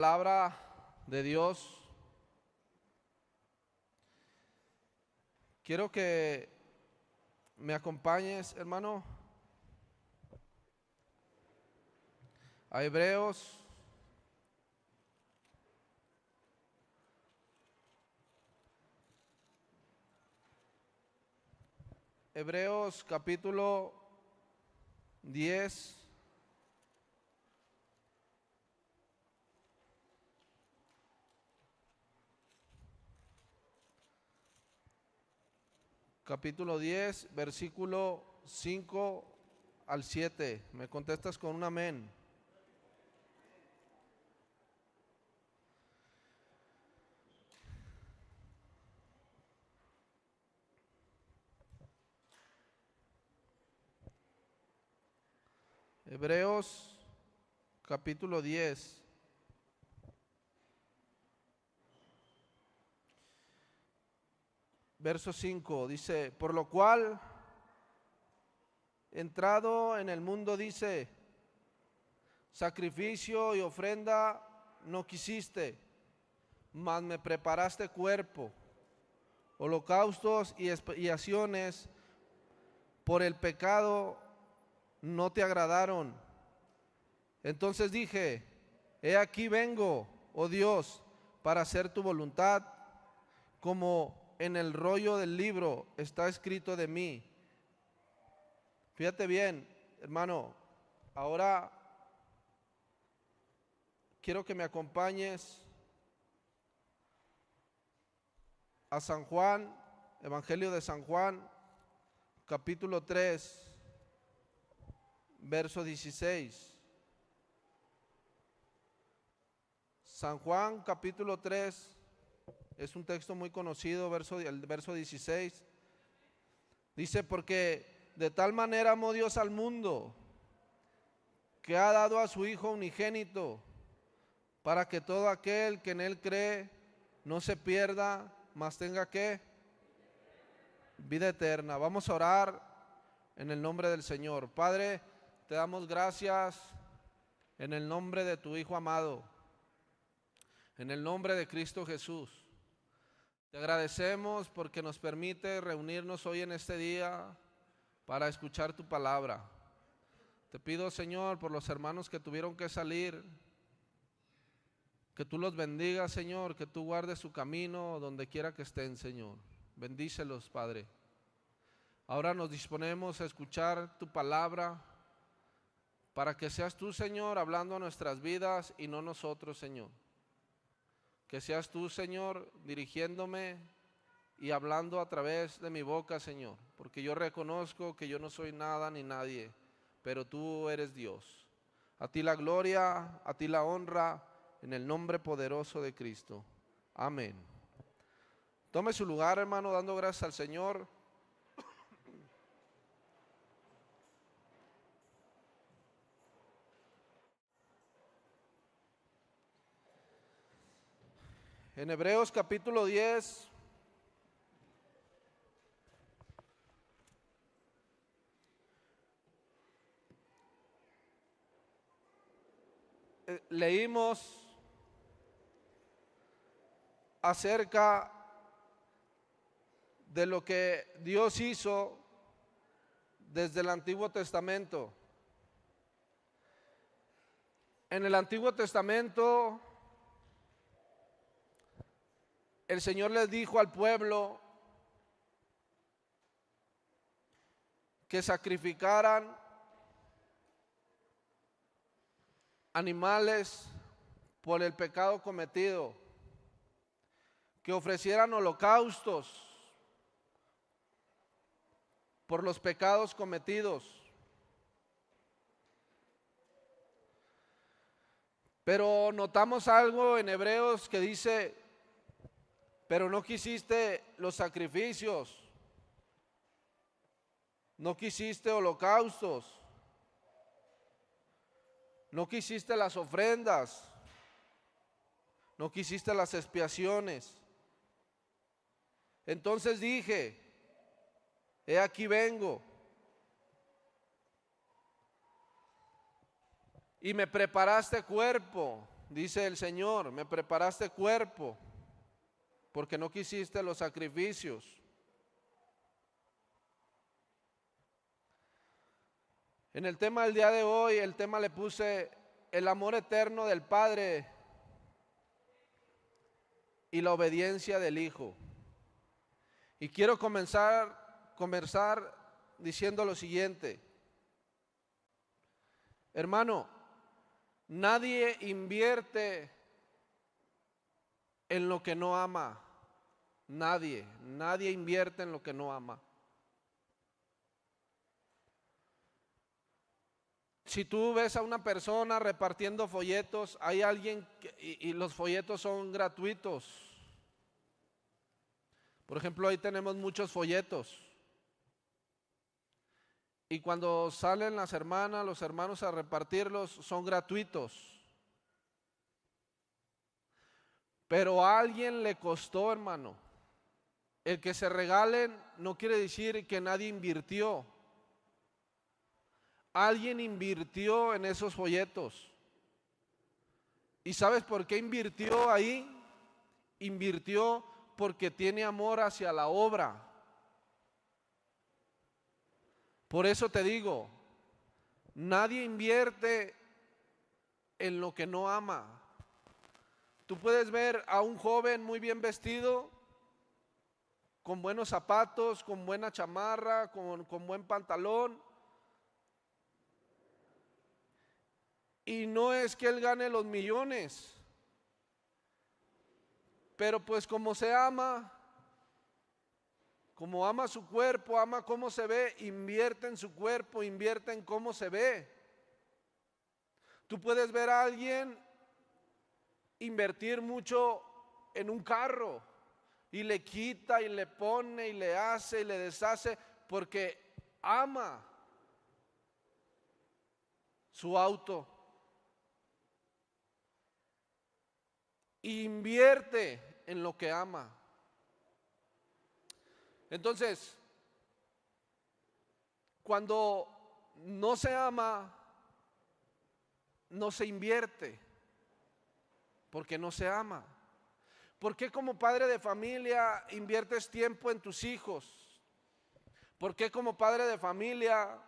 Palabra de Dios. Quiero que me acompañes, hermano, a Hebreos capítulo 10. Capítulo 10, versículo 5 al 7. Me contestas con un amén. Hebreos capítulo 10. Verso 5 dice: por lo cual, entrado en el mundo, dice, sacrificio y ofrenda no quisiste, mas me preparaste cuerpo. Holocaustos y expiaciones por el pecado no te agradaron. Entonces dije: he aquí vengo, oh Dios, para hacer tu voluntad, como en el rollo del libro está escrito de mí. Fíjate bien, hermano, ahora quiero que me acompañes a San Juan, Evangelio de San Juan, capítulo 3, verso 16. San Juan, capítulo 3, es un texto muy conocido, el verso 16. Dice: porque de tal manera amó Dios al mundo, que ha dado a su Hijo unigénito, para que todo aquel que en Él cree no se pierda, mas tenga ¿qué? Vida eterna. Vamos a orar en el nombre del Señor. Padre, te damos gracias en el nombre de tu Hijo amado, en el nombre de Cristo Jesús. Te agradecemos porque nos permite reunirnos hoy en este día para escuchar tu palabra. Te pido, Señor, por los hermanos que tuvieron que salir, que tú los bendigas, Señor, que tú guardes su camino donde quiera que estén, Señor. Bendícelos, Padre. Ahora nos disponemos a escuchar tu palabra, para que seas tú, Señor, hablando a nuestras vidas y no nosotros, Señor. Que seas tú, Señor, dirigiéndome y hablando a través de mi boca, Señor, porque yo reconozco que yo no soy nada ni nadie, pero tú eres Dios. A ti la gloria, a ti la honra, en el nombre poderoso de Cristo. Amén. Tome su lugar, hermano, dando gracias al Señor. En Hebreos capítulo 10, leímos acerca de lo que Dios hizo desde el Antiguo Testamento. En el Antiguo Testamento, el Señor les dijo al pueblo que sacrificaran animales por el pecado cometido, que ofrecieran holocaustos por los pecados cometidos. Pero notamos algo en Hebreos que dice: pero no quisiste los sacrificios, no quisiste holocaustos, no quisiste las ofrendas, no quisiste las expiaciones. Entonces dije: he aquí vengo, y me preparaste cuerpo. Dice el Señor, me preparaste cuerpo porque no quisiste los sacrificios. En el tema del día de hoy, el tema le puse el amor eterno del Padre y la obediencia del Hijo. Y quiero conversar diciendo lo siguiente. Hermano, nadie invierte en lo que no ama. Nadie invierte en lo que no ama. Si tú ves a una persona repartiendo folletos, hay alguien y los folletos son gratuitos. Por ejemplo, ahí tenemos muchos folletos. Y cuando salen las hermanas, los hermanos a repartirlos, son gratuitos. Pero a alguien le costó, hermano. El que se regalen no quiere decir que nadie invirtió. Alguien invirtió en esos folletos. ¿Y sabes por qué invirtió ahí? Invirtió porque tiene amor hacia la obra. Por eso te digo, nadie invierte en lo que no ama. Tú puedes ver a un joven muy bien vestido, con buenos zapatos, con buena chamarra, con buen pantalón. Y no es que él gane los millones, pero pues como se ama, como ama su cuerpo, ama cómo se ve, invierte en su cuerpo, invierte en cómo se ve. Tú puedes ver a alguien invertir mucho en un carro y le quita y le pone y le hace y le deshace porque ama su auto. Invierte en lo que ama. Entonces, cuando no se ama, no se invierte, porque no se ama. ¿Por qué como padre de familia inviertes tiempo en tus hijos? ¿Por qué como padre de familia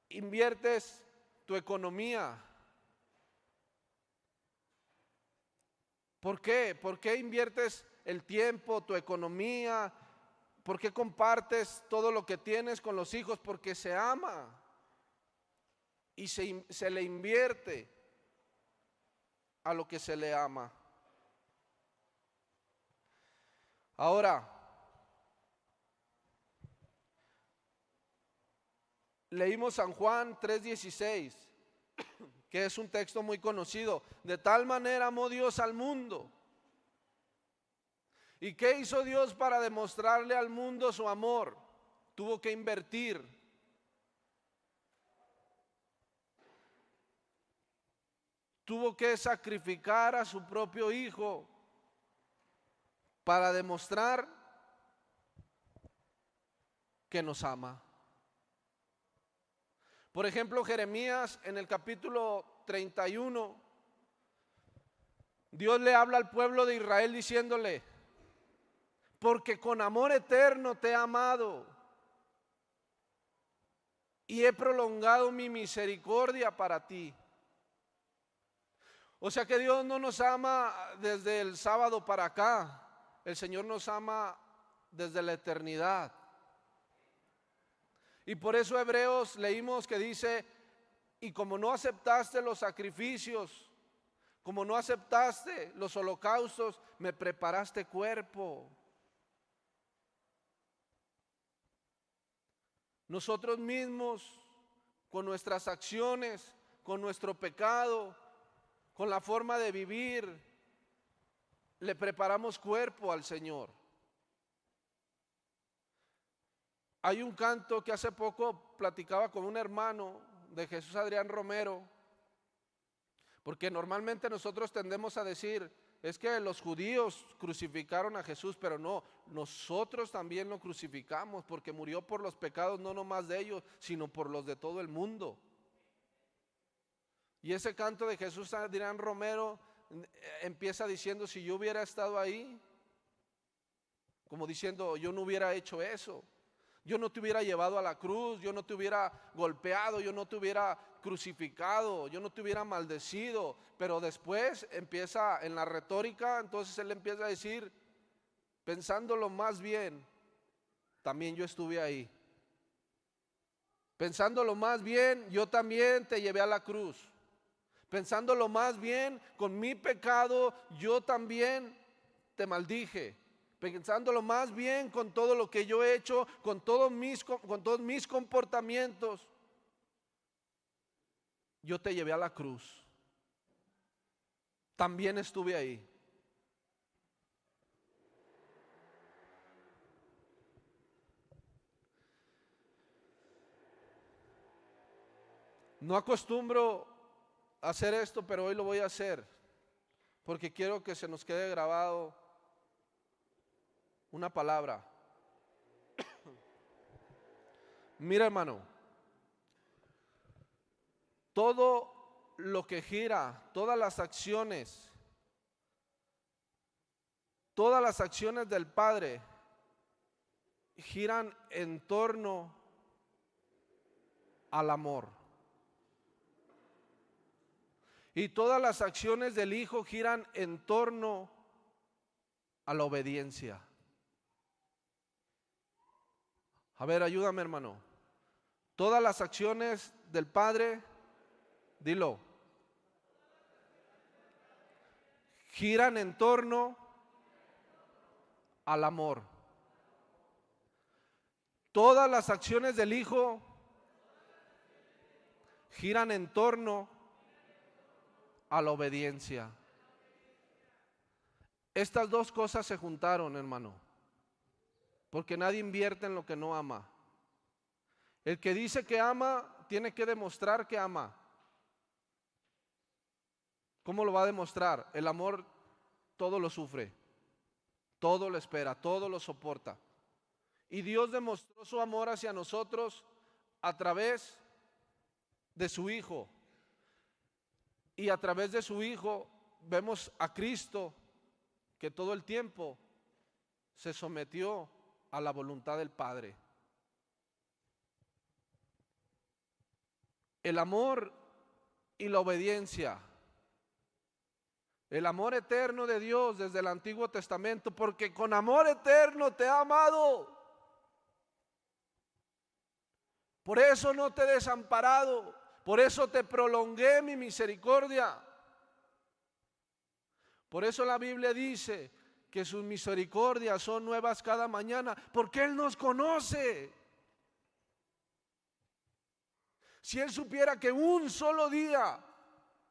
inviertes tu economía? ¿Por qué? ¿Por qué inviertes el tiempo, tu economía? ¿Por qué compartes todo lo que tienes con los hijos? Porque se ama y se le invierte a lo que se le ama. Ahora, leímos San Juan 3:16, que es un texto muy conocido. De tal manera amó Dios al mundo. ¿Y qué hizo Dios para demostrarle al mundo su amor? Tuvo que invertir. Tuvo que sacrificar a su propio hijo para demostrar que nos ama. Por ejemplo, Jeremías en el capítulo 31, Dios le habla al pueblo de Israel diciéndole: porque con amor eterno te he amado y he prolongado mi misericordia para ti. O sea que Dios no nos ama desde el sábado para acá. El Señor nos ama desde la eternidad. Y por eso Hebreos leímos que dice: y como no aceptaste los sacrificios, como no aceptaste los holocaustos, me preparaste cuerpo. Nosotros mismos, con nuestras acciones, con nuestro pecado, con la forma de vivir, le preparamos cuerpo al Señor. Hay un canto que hace poco platicaba con un hermano de Jesús Adrián Romero, porque normalmente nosotros tendemos a decir: es que los judíos crucificaron a Jesús, pero no, nosotros también lo crucificamos, porque murió por los pecados no nomás de ellos, sino por los de todo el mundo. Y ese canto de Jesús Adrián Romero empieza diciendo: si yo hubiera estado ahí, como diciendo, yo no hubiera hecho eso, yo no te hubiera llevado a la cruz, yo no te hubiera golpeado, yo no te hubiera crucificado, yo no te hubiera maldecido. Pero después empieza en la retórica, entonces él empieza a decir, pensándolo más bien, también yo estuve ahí. Pensándolo más bien, yo también te llevé a la cruz. Pensándolo más bien, con mi pecado, yo también te maldije. Pensándolo más bien, con todo lo que yo he hecho, con todos mis comportamientos, yo te llevé a la cruz. También estuve ahí. No acostumbro a hacer esto, pero hoy lo voy a hacer, porque quiero que se nos quede grabado una palabra. Mira, hermano, todo lo que gira, todas las acciones del Padre giran en torno al amor. Y todas las acciones del Hijo giran en torno a la obediencia. A ver, ayúdame, hermano. Todas las acciones del Padre, dilo, giran en torno al amor. Todas las acciones del Hijo giran en torno a la obediencia. Estas dos cosas se juntaron, hermano, porque nadie invierte en lo que no ama. El que dice que ama tiene que demostrar que ama. ¿Cómo lo va a demostrar? El amor todo lo sufre, todo lo espera, todo lo soporta. Y Dios demostró su amor hacia nosotros a través de su Hijo. Y a través de su Hijo vemos a Cristo, que todo el tiempo se sometió a la voluntad del Padre. El amor y la obediencia. El amor eterno de Dios desde el Antiguo Testamento, porque con amor eterno te ha amado. Por eso no te he desamparado, por eso te prolongué mi misericordia. Por eso la Biblia dice que sus misericordias son nuevas cada mañana, porque Él nos conoce. Si Él supiera que un solo día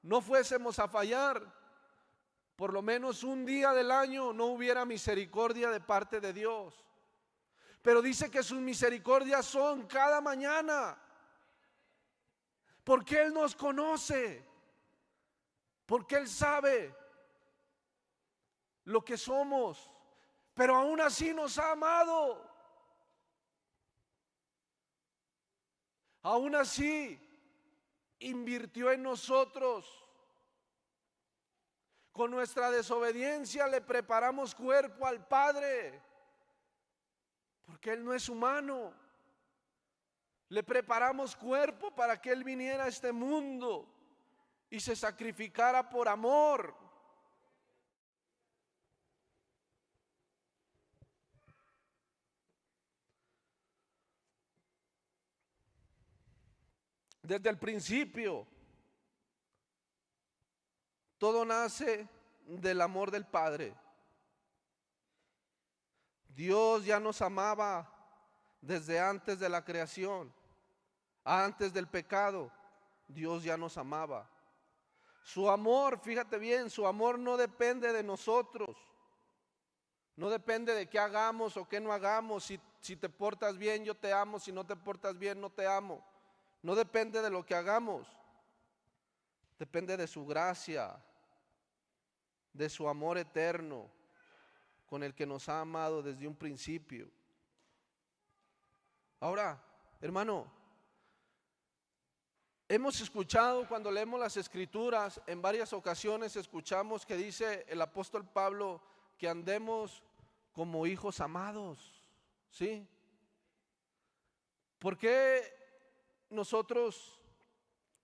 no fuésemos a fallar, por lo menos un día del año no hubiera misericordia de parte de Dios. Pero dice que sus misericordias son cada mañana, porque Él nos conoce, porque Él sabe lo que somos, pero aún así nos ha amado. Aún así invirtió en nosotros. Con nuestra desobediencia le preparamos cuerpo al Padre, porque Él no es humano. Le preparamos cuerpo para que Él viniera a este mundo y se sacrificara por amor. Desde el principio, todo nace del amor del Padre. Dios ya nos amaba desde antes de la creación, antes del pecado. Dios ya nos amaba. Su amor, fíjate bien, su amor no depende de nosotros. No depende de qué hagamos o qué no hagamos. Si te portas bien, yo te amo. Si no te portas bien, no te amo. No depende de lo que hagamos. Depende de su gracia, de su amor eterno, con el que nos ha amado desde un principio. Ahora, hermano, hemos escuchado cuando leemos las escrituras, en varias ocasiones escuchamos que dice el apóstol Pablo que andemos como hijos amados, ¿sí? ¿Por qué nosotros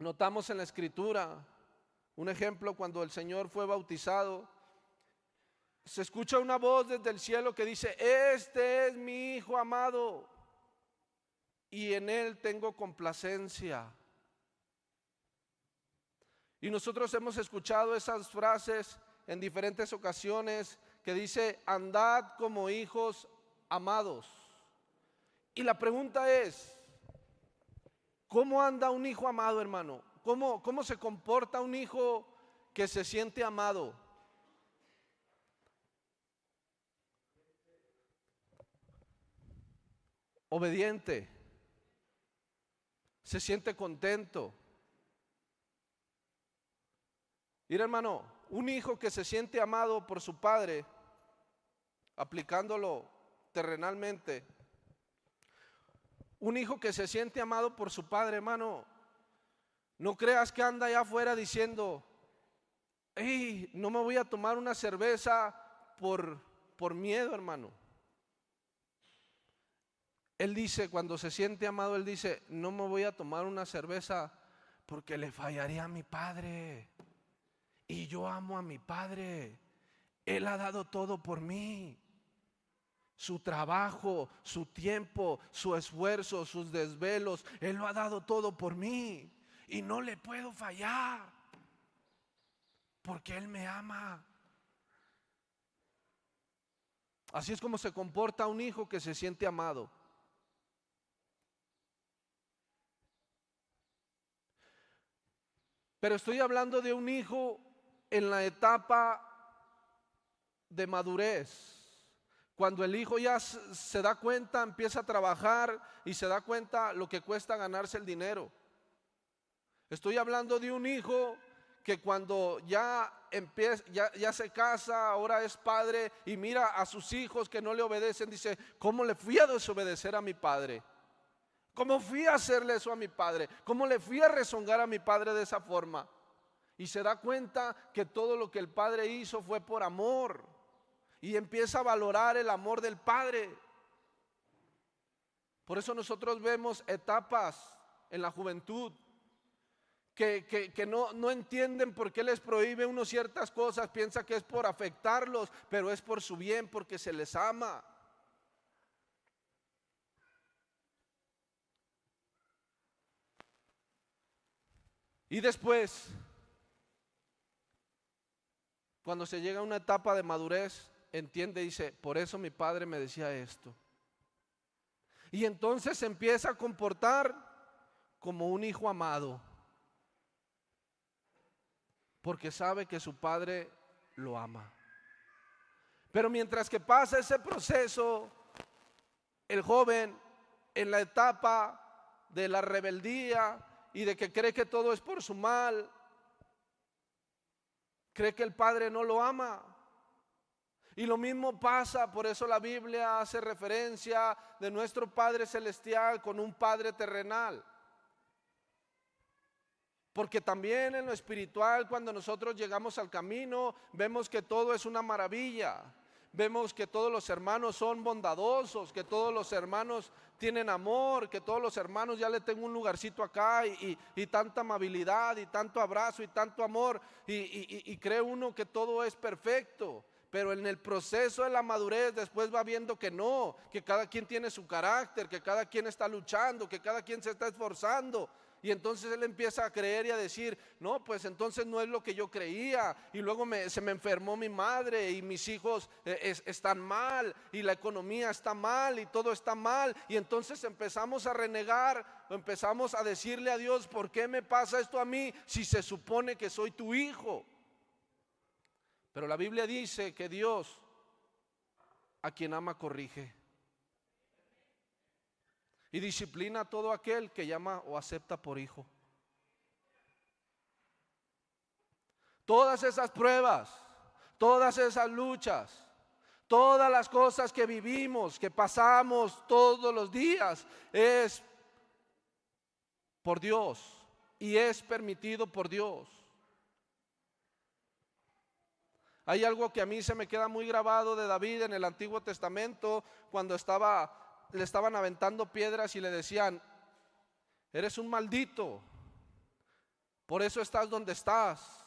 notamos en la escritura, un ejemplo, cuando el Señor fue bautizado, se escucha una voz desde el cielo que dice: este es mi Hijo amado y en él tengo complacencia? Y nosotros hemos escuchado esas frases en diferentes ocasiones que dice: andad como hijos amados. Y la pregunta es: ¿cómo anda un hijo amado, hermano? ¿Cómo se comporta un hijo que se siente amado? Obediente, se siente contento. Mira, hermano, un hijo que se siente amado por su padre, aplicándolo terrenalmente, un hijo que se siente amado por su padre, hermano, no creas que anda allá afuera diciendo: hey, no me voy a tomar una cerveza por miedo, hermano. Él dice, cuando se siente amado, él dice: no me voy a tomar una cerveza porque le fallaré a mi padre. Y yo amo a mi padre. Él ha dado todo por mí. Su trabajo, su tiempo, su esfuerzo, sus desvelos, Él lo ha dado todo por mí. Y no le puedo fallar, porque Él me ama. Así es como se comporta un hijo que se siente amado. Pero estoy hablando de un hijo en la etapa de madurez. Cuando el hijo ya se da cuenta, empieza a trabajar y se da cuenta lo que cuesta ganarse el dinero. Estoy hablando de un hijo que cuando ya empieza, ya se casa, ahora es padre y mira a sus hijos que no le obedecen, dice: ¿cómo le fui a desobedecer a mi padre? ¿Cómo fui a hacerle eso a mi padre? ¿Cómo le fui a rezongar a mi padre de esa forma? Y se da cuenta que todo lo que el padre hizo fue por amor. Y empieza a valorar el amor del padre. Por eso nosotros vemos etapas en la juventud que no entienden por qué les prohíbe uno ciertas cosas. Piensa que es por afectarlos, pero es por su bien, porque se les ama. Y después, cuando se llega a una etapa de madurez, entiende y dice: por eso mi padre me decía esto. Y entonces se empieza a comportar como un hijo amado, porque sabe que su padre lo ama. Pero mientras que pasa ese proceso, el joven en la etapa de la rebeldía y de que cree que todo es por su mal, cree que el padre no lo ama. Y lo mismo pasa, por eso la Biblia hace referencia de nuestro Padre Celestial con un Padre terrenal. Porque también en lo espiritual, cuando nosotros llegamos al camino, vemos que todo es una maravilla. Vemos que todos los hermanos son bondadosos, que todos los hermanos tienen amor, que todos los hermanos ya le tengo un lugarcito acá y tanta amabilidad y tanto abrazo y tanto amor y cree uno que todo es perfecto. Pero en el proceso de la madurez después va viendo que no, que cada quien tiene su carácter, que cada quien está luchando, que cada quien se está esforzando. Y entonces él empieza a creer y a decir: no, pues entonces no es lo que yo creía. Y luego se me enfermó mi madre y mis hijos están mal y la economía está mal y todo está mal. Y entonces empezamos a renegar, empezamos a decirle a Dios: ¿por qué me pasa esto a mí si se supone que soy tu hijo? Pero la Biblia dice que Dios a quien ama corrige y disciplina a todo aquel que llama o acepta por hijo. Todas esas pruebas, todas esas luchas, todas las cosas que vivimos, que pasamos todos los días, es por Dios. y es permitido por Dios. Hay algo que a mí se me queda muy grabado de David en el Antiguo Testamento, cuando le estaban aventando piedras y le decían: eres un maldito, por eso estás donde estás.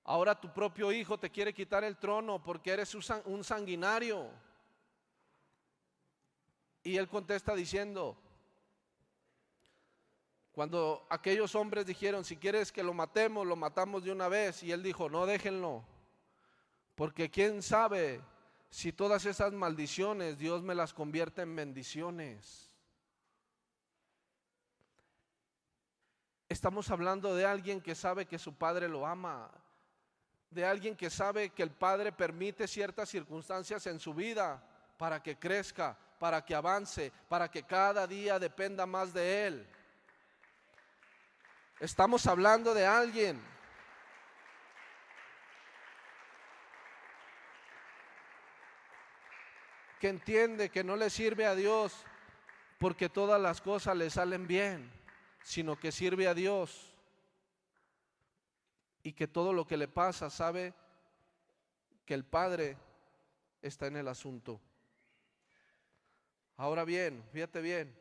Ahora tu propio hijo te quiere quitar el trono porque eres un sanguinario. Y él contesta diciendo, cuando aquellos hombres dijeron: si quieres que lo matemos, lo matamos de una vez. Y él dijo: no, déjenlo, porque quién sabe si todas esas maldiciones Dios me las convierte en bendiciones. Estamos hablando de alguien que sabe que su padre lo ama, de alguien que sabe que el padre permite ciertas circunstancias en su vida para que crezca, para que avance, para que cada día dependa más de él. Estamos hablando de alguien que entiende que no le sirve a Dios porque todas las cosas le salen bien, sino que sirve a Dios y que todo lo que le pasa sabe que el Padre está en el asunto. Ahora bien, fíjate bien,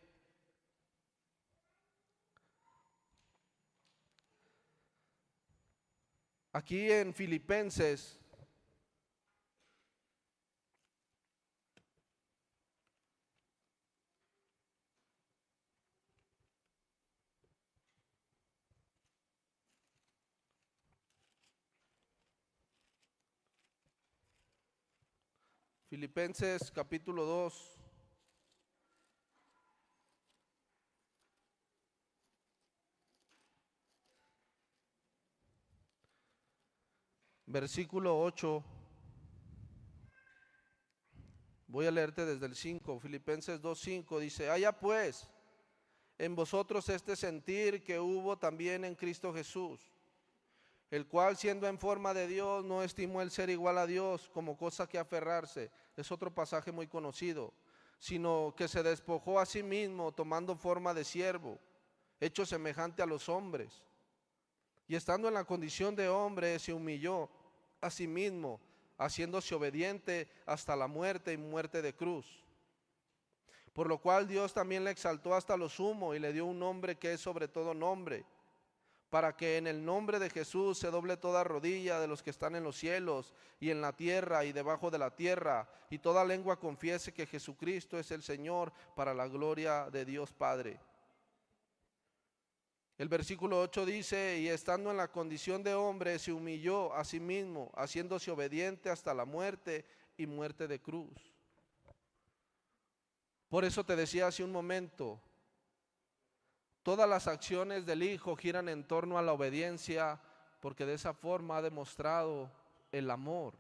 aquí en Filipenses capítulo 2, versículo 8. Voy a leerte desde el 5. Filipenses 2:5 dice: haya pues en vosotros este sentir que hubo también en Cristo Jesús, el cual, siendo en forma de Dios, no estimó el ser igual a Dios como cosa que aferrarse. Es otro pasaje muy conocido. Sino que se despojó a sí mismo, tomando forma de siervo, hecho semejante a los hombres. Y estando en la condición de hombre, se humilló a sí mismo, haciéndose obediente hasta la muerte y muerte de cruz. Por lo cual Dios también le exaltó hasta lo sumo y le dio un nombre que es sobre todo nombre, para que en el nombre de Jesús se doble toda rodilla de los que están en los cielos y en la tierra y debajo de la tierra, y toda lengua confiese que Jesucristo es el Señor, para la gloria de Dios Padre. El versículo 8 dice: y estando en la condición de hombre, se humilló a sí mismo, haciéndose obediente hasta la muerte y muerte de cruz. Por eso te decía hace un momento, todas las acciones del Hijo giran en torno a la obediencia, porque de esa forma ha demostrado el amor,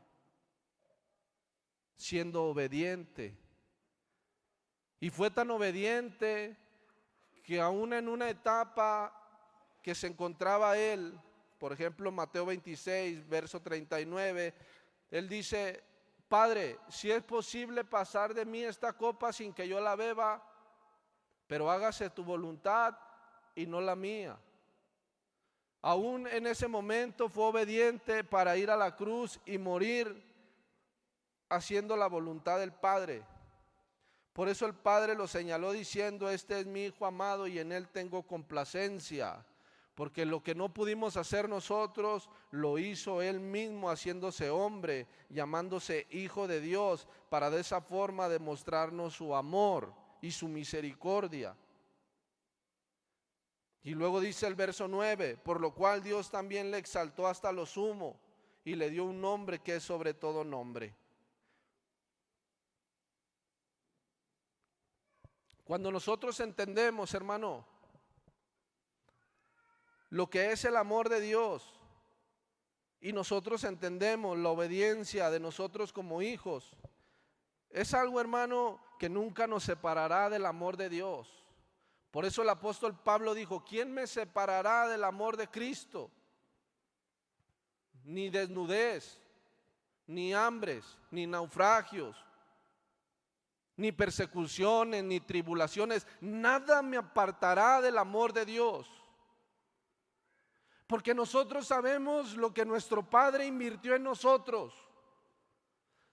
siendo obediente. Y fue tan obediente que aún en una etapa que se encontraba él, por ejemplo Mateo 26, verso 39, él dice: Padre, si es posible pasar de mí esta copa sin que yo la beba, pero hágase tu voluntad y no la mía. Aún en ese momento fue obediente para ir a la cruz y morir haciendo la voluntad del Padre. Por eso el Padre lo señaló diciendo: este es mi Hijo amado y en él tengo complacencia. Porque lo que no pudimos hacer nosotros, lo hizo él mismo, haciéndose hombre, llamándose Hijo de Dios, para de esa forma demostrarnos su amor y su misericordia. Y luego dice el verso 9: por lo cual Dios también le exaltó hasta lo sumo y le dio un nombre que es sobre todo nombre. Cuando nosotros entendemos, hermano, lo que es el amor de Dios, y nosotros entendemos la obediencia de nosotros como hijos, es algo, hermano, que nunca nos separará del amor de Dios. Por eso el apóstol Pablo dijo: ¿quién me separará del amor de Cristo? Ni desnudez, ni hambres, ni naufragios, ni persecuciones, ni tribulaciones, nada me apartará del amor de Dios. Porque nosotros sabemos lo que nuestro Padre invirtió en nosotros.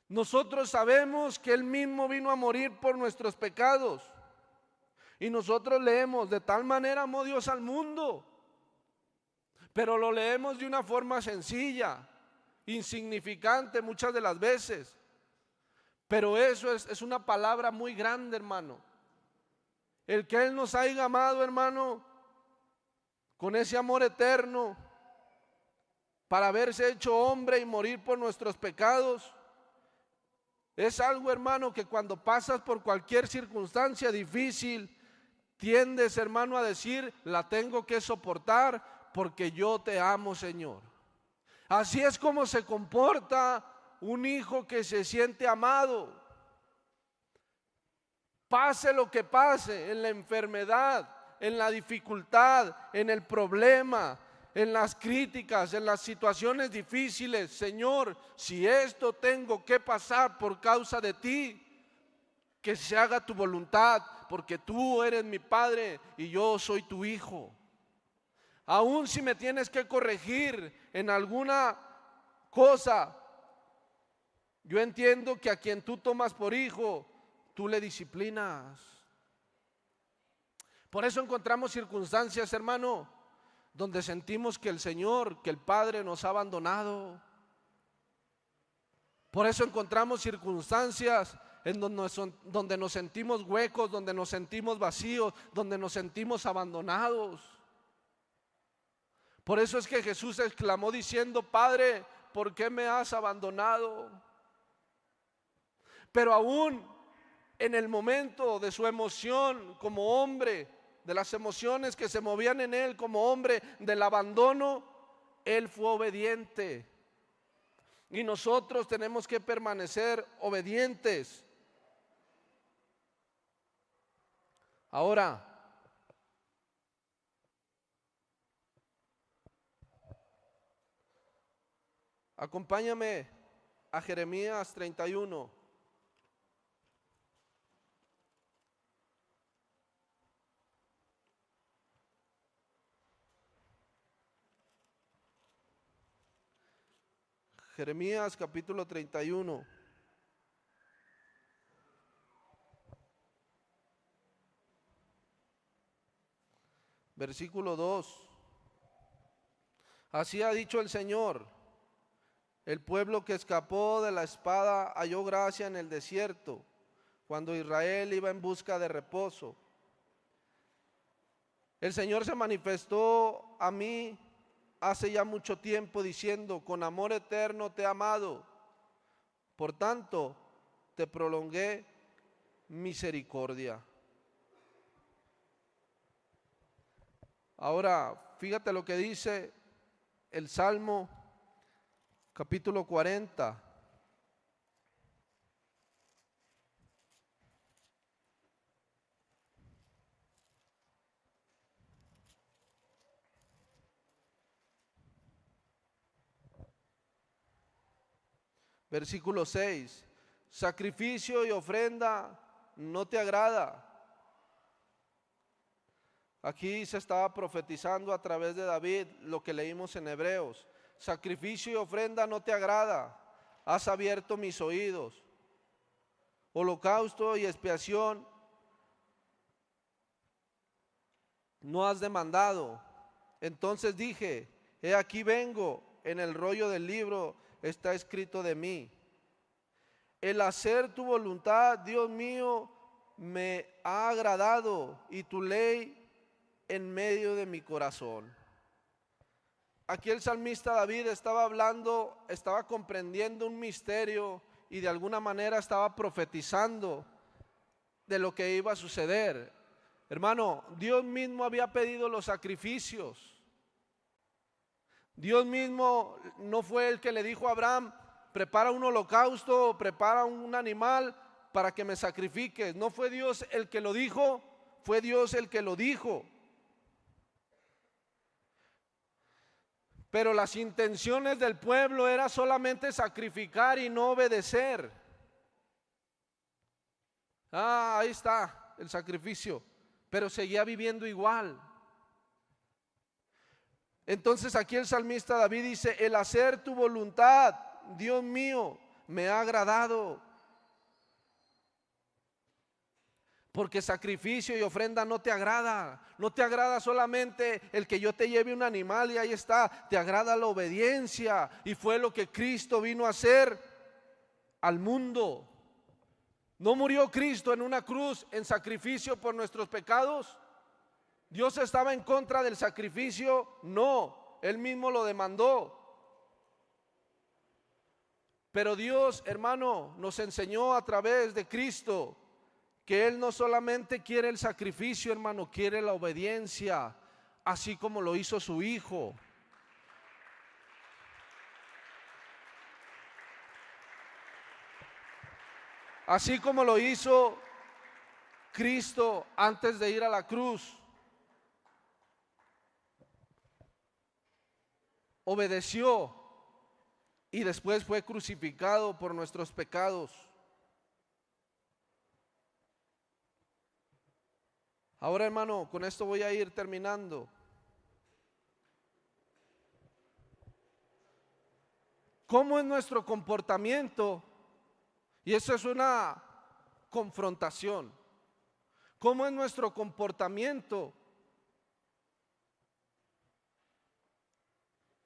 Nosotros sabemos que Él mismo vino a morir por nuestros pecados. Y nosotros leemos: de tal manera amó Dios al mundo. Pero lo leemos de una forma sencilla, insignificante muchas de las veces. Pero eso es una palabra muy grande, hermano. El que Él nos haya amado, hermano, con ese amor eterno, para haberse hecho hombre y morir por nuestros pecados, es algo, hermano, que cuando pasas por cualquier circunstancia difícil, tiendes, hermano, a decir: la tengo que soportar porque yo te amo, Señor. Así es como se comporta un hijo que se siente amado. Pase lo que pase, en la enfermedad, en la dificultad, en el problema, en las críticas, en las situaciones difíciles: Señor, si esto tengo que pasar por causa de ti, que se haga tu voluntad, porque tú eres mi Padre y yo soy tu hijo. Aún si me tienes que corregir en alguna cosa, yo entiendo que a quien tú tomas por hijo, tú le disciplinas. Por eso encontramos circunstancias, hermano, donde sentimos que el Señor, que el Padre nos ha abandonado. Por eso encontramos circunstancias en donde nos sentimos huecos, donde nos sentimos vacíos, donde nos sentimos abandonados. Por eso es que Jesús exclamó diciendo: Padre, ¿por qué me has abandonado? Pero aún en el momento de su emoción como hombre, de las emociones que se movían en él como hombre, del abandono, él fue obediente. Y nosotros tenemos que permanecer obedientes. Ahora, acompáñame a Jeremías 31. Jeremías capítulo 31. Versículo 2. Así ha dicho el Señor: el pueblo que escapó de la espada halló gracia en el desierto, cuando Israel iba en busca de reposo. El Señor se manifestó a mí hace ya mucho tiempo diciendo: con amor eterno te he amado, por tanto te prolongué misericordia. Ahora, fíjate lo que dice el Salmo capítulo 40. Versículo 6. Sacrificio y ofrenda no te agrada. Aquí se estaba profetizando a través de David lo que leímos en Hebreos. Sacrificio y ofrenda no te agrada. Has abierto mis oídos. Holocausto y expiación no has demandado. Entonces dije: he aquí vengo, en el rollo del libro está escrito de mí. El hacer tu voluntad, Dios mío, me ha agradado, y tu ley en medio de mi corazón. Aquí el salmista David estaba hablando, estaba comprendiendo un misterio y de alguna manera estaba profetizando de lo que iba a suceder. Hermano, Dios mismo había pedido los sacrificios. Dios mismo no fue el que le dijo a Abraham: prepara un holocausto, prepara un animal para que me sacrifiques. No fue Dios el que lo dijo, fue Dios el que lo dijo. Pero las intenciones del pueblo era solamente sacrificar y no obedecer. Ahí está el sacrificio, pero seguía viviendo igual. Entonces aquí el salmista David dice: el hacer tu voluntad, Dios mío, me ha agradado. Porque sacrificio y ofrenda no te agrada. No te agrada solamente el que yo te lleve un animal y ahí está. Te agrada la obediencia, y fue lo que Cristo vino a hacer al mundo. ¿No murió Cristo en una cruz en sacrificio por nuestros pecados? ¿Dios estaba en contra del sacrificio? No, Él mismo lo demandó. Pero Dios, hermano, nos enseñó a través de Cristo que Él no solamente quiere el sacrificio, hermano, quiere la obediencia, así como lo hizo su Hijo. Así como lo hizo Cristo antes de ir a la cruz. Obedeció y después fue crucificado por nuestros pecados. Ahora, hermano, con esto voy a ir terminando. ¿Cómo es nuestro comportamiento? Y eso es una confrontación. ¿Cómo es nuestro comportamiento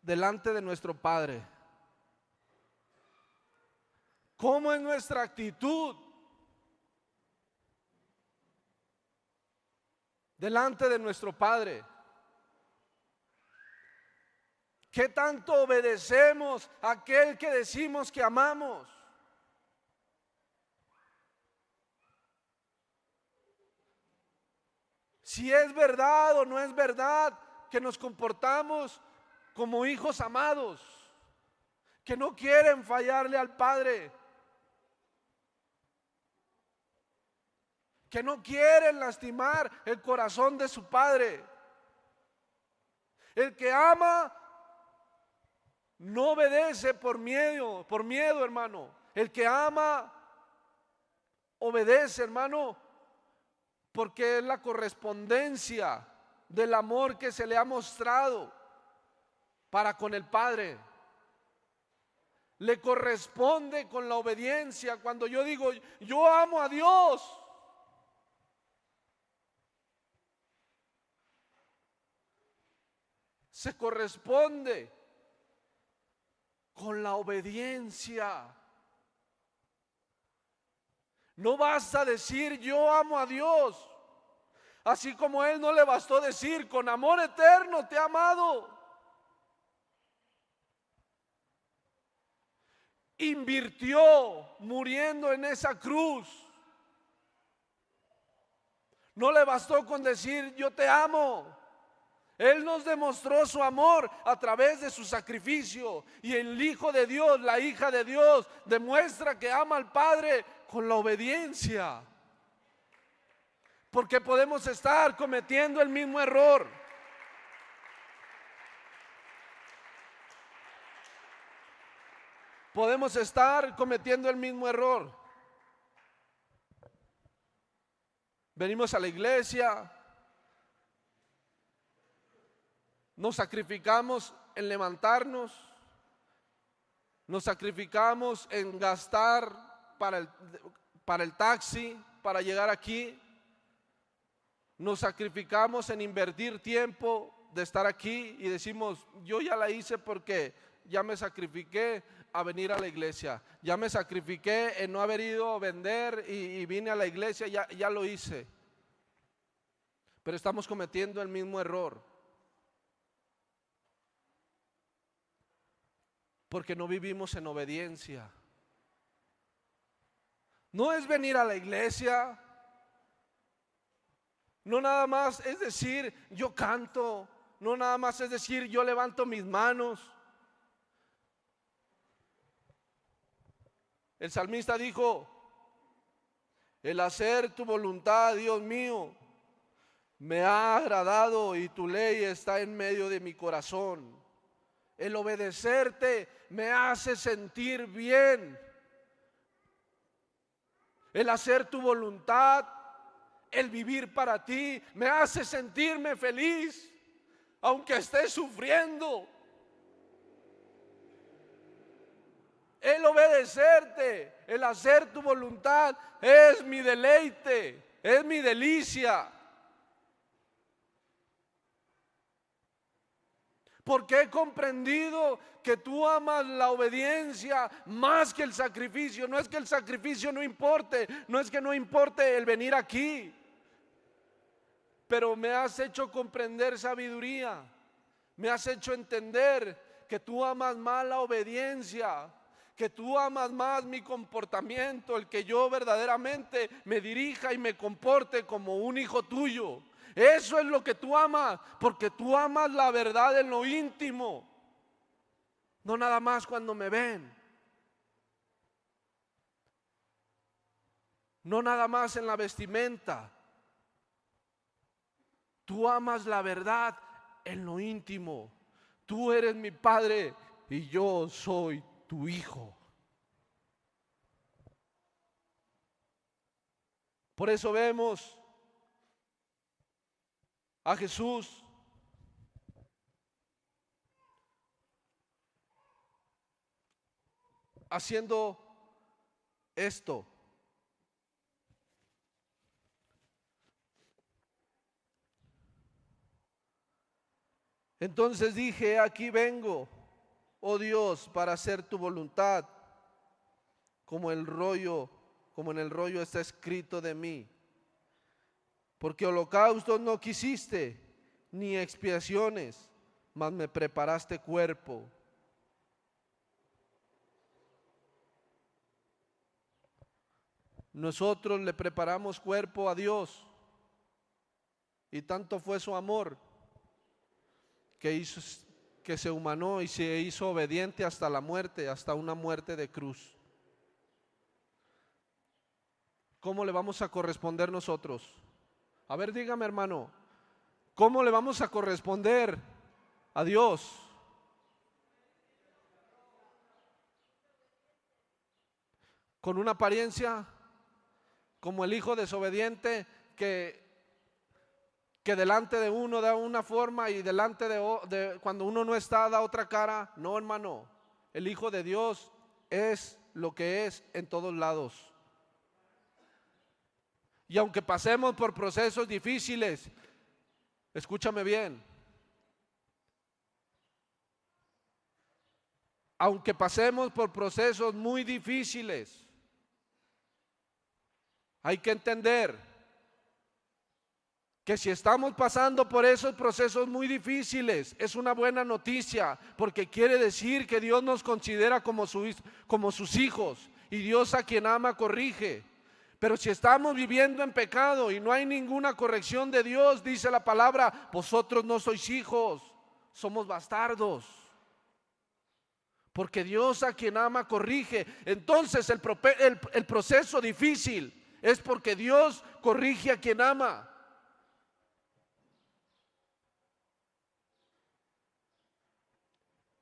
delante de nuestro Padre? ¿Cómo es nuestra actitud delante de nuestro Padre? ¿Qué tanto obedecemos a aquel que decimos que amamos? Si es verdad o no es verdad que nos comportamos como hijos amados, que no quieren fallarle al Padre, que no quieren lastimar el corazón de su Padre. El que ama no obedece por miedo, hermano. El que ama obedece, hermano, porque es la correspondencia del amor que se le ha mostrado para con el Padre. Le corresponde con la obediencia. Cuando yo digo, yo amo a Dios, se corresponde con la obediencia. No basta decir yo amo a Dios, así como Él no le bastó decir con amor eterno te he amado. Invirtió muriendo en esa cruz. No le bastó con decir yo te amo. Él nos demostró su amor a través de su sacrificio. Y el Hijo de Dios, la hija de Dios, demuestra que ama al Padre con la obediencia. Porque podemos estar cometiendo el mismo error. Podemos estar cometiendo el mismo error. Venimos a la iglesia, nos sacrificamos en levantarnos, nos sacrificamos en gastar para el taxi, para llegar aquí, nos sacrificamos en invertir tiempo de estar aquí y decimos, yo ya la hice porque ya me sacrifiqué a venir a la iglesia, ya me sacrifiqué en no haber ido a vender y vine a la iglesia, ya lo hice. Pero estamos cometiendo el mismo error, porque no vivimos en obediencia. No es venir a la iglesia, no nada más es decir yo canto, no nada más es decir yo levanto mis manos. El salmista dijo, el hacer tu voluntad, Dios mío, me ha agradado y tu ley está en medio de mi corazón. El obedecerte me hace sentir bien. el hacer tu voluntad, el vivir para ti, me hace sentirme feliz, aunque esté sufriendo. El obedecerte, el hacer tu voluntad es mi deleite, es mi delicia. Porque he comprendido que tú amas la obediencia más que el sacrificio. No es que el sacrificio no importe, no es que no importe el venir aquí, pero me has hecho comprender sabiduría, me has hecho entender que tú amas más la obediencia, que tú amas más mi comportamiento, el que yo verdaderamente me dirija y me comporte como un hijo tuyo. Eso es lo que tú amas, porque tú amas la verdad en lo íntimo, no nada más cuando me ven, no nada más en la vestimenta. Tú amas la verdad en lo íntimo. Tú eres mi padre y yo soy tu hijo. Por eso vemos a Jesús haciendo esto. Entonces dije, aquí vengo, oh Dios, para hacer tu voluntad, como en el rollo está escrito de mí. Porque holocaustos no quisiste, ni expiaciones, mas me preparaste cuerpo. Nosotros le preparamos cuerpo a Dios, y tanto fue su amor que se humanó y se hizo obediente hasta la muerte, hasta una muerte de cruz. ¿Cómo le vamos a corresponder nosotros? A ver, dígame, hermano, ¿cómo le vamos a corresponder a Dios? ¿Con una apariencia como el hijo desobediente que delante de uno da una forma y delante de cuando uno no está da otra cara? No, hermano, el Hijo de Dios es lo que es en todos lados. Y aunque pasemos por procesos difíciles, escúchame bien, aunque pasemos por procesos muy difíciles, hay que entender que si estamos pasando por esos procesos muy difíciles, es una buena noticia, porque quiere decir que Dios nos considera como sus hijos, y Dios a quien ama corrige. Pero si estamos viviendo en pecado y no hay ninguna corrección de Dios, dice la palabra, vosotros no sois hijos, somos bastardos. Porque Dios a quien ama corrige. Entonces el proceso difícil es porque Dios corrige a quien ama.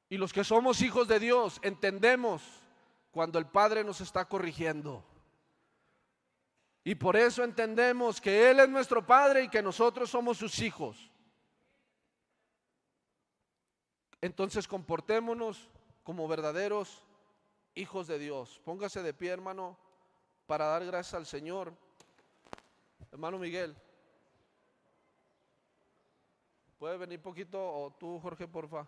Y los que somos hijos de Dios entendemos cuando el Padre nos está corrigiendo. Y por eso entendemos que Él es nuestro Padre y que nosotros somos sus hijos. Entonces comportémonos como verdaderos hijos de Dios. Póngase de pie, hermano, para dar gracias al Señor. Hermano Miguel, ¿puede venir poquito? O tú, Jorge, porfa.